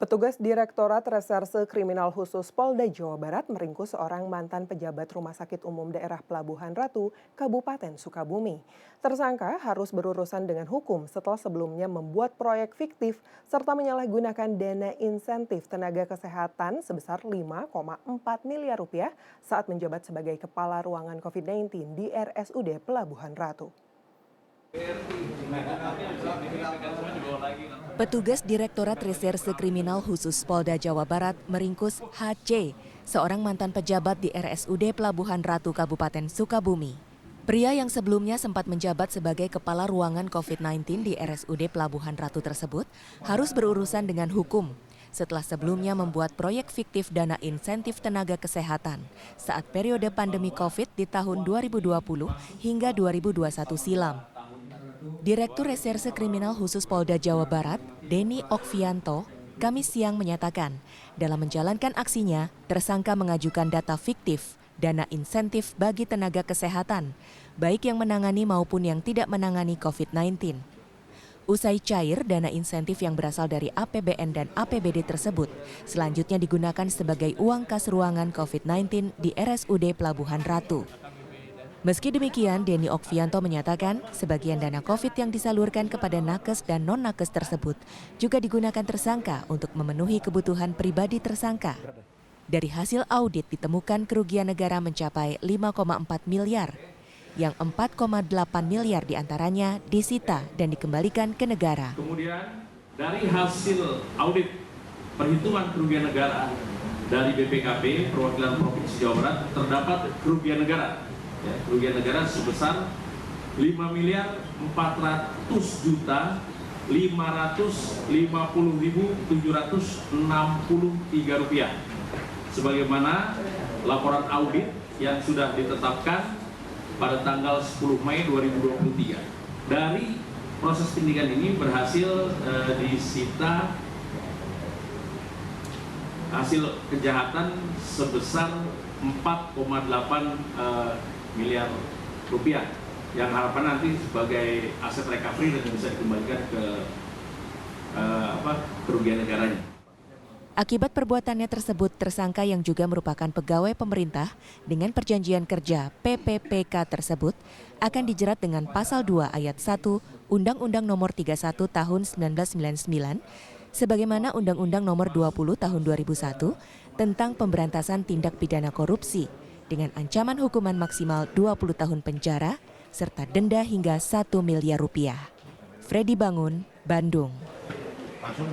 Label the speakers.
Speaker 1: Petugas Direktorat Reserse Kriminal Khusus Polda Jawa Barat meringkus seorang mantan pejabat Rumah Sakit Umum Daerah Pelabuhan Ratu, Kabupaten Sukabumi. Tersangka harus berurusan dengan hukum setelah sebelumnya membuat proyek fiktif serta menyalahgunakan dana insentif tenaga kesehatan sebesar 5,4 miliar rupiah saat menjabat sebagai Kepala Ruangan COVID-19 di RSUD Pelabuhan Ratu.
Speaker 2: Petugas Direktorat Reserse Kriminal Khusus Polda Jawa Barat meringkus HC, seorang mantan pejabat di RSUD Pelabuhan Ratu Kabupaten Sukabumi. Pria yang sebelumnya sempat menjabat sebagai Kepala Ruangan COVID-19 di RSUD Pelabuhan Ratu tersebut harus berurusan dengan hukum setelah sebelumnya membuat proyek fiktif dana insentif tenaga kesehatan saat periode pandemi COVID di tahun 2020 hingga 2021 silam. Direktur Reserse Kriminal Khusus Polda Jawa Barat, Denny Okvianto, Kamis siang menyatakan, dalam menjalankan aksinya, tersangka mengajukan data fiktif, dana insentif bagi tenaga kesehatan, baik yang menangani maupun yang tidak menangani COVID-19. Usai cair, dana insentif yang berasal dari APBN dan APBD tersebut selanjutnya digunakan sebagai uang kas ruangan COVID-19 di RSUD Pelabuhan Ratu. Meski demikian, Denny Okvianto menyatakan sebagian dana COVID yang disalurkan kepada nakes dan non-nakes tersebut juga digunakan tersangka untuk memenuhi kebutuhan pribadi tersangka. Dari hasil audit ditemukan kerugian negara mencapai 5,4 miliar, yang 4,8 miliar diantaranya disita dan dikembalikan ke negara.
Speaker 3: Kemudian dari hasil audit perhitungan kerugian negara dari BPKP, Perwakilan Provinsi Jawa Barat, terdapat kerugian negara. Kerugian negara sebesar 5.400.550.763 rupiah. Sebagaimana laporan audit yang sudah ditetapkan pada tanggal 10 Mei 2023. Dari proses penyidikan ini berhasil disita hasil kejahatan sebesar 4,8 miliar rupiah yang harapan nanti sebagai aset recovery dan bisa dikembalikan ke kerugian negaranya.
Speaker 2: Akibat perbuatannya tersebut, tersangka yang juga merupakan pegawai pemerintah dengan perjanjian kerja PPPK tersebut akan dijerat dengan Pasal 2 Ayat 1 Undang-Undang Nomor 31 Tahun 1999 sebagaimana Undang-Undang Nomor 20 Tahun 2001 tentang pemberantasan tindak pidana korupsi dengan ancaman hukuman maksimal 20 tahun penjara serta denda hingga 1 miliar rupiah. Freddy Bangun, Bandung.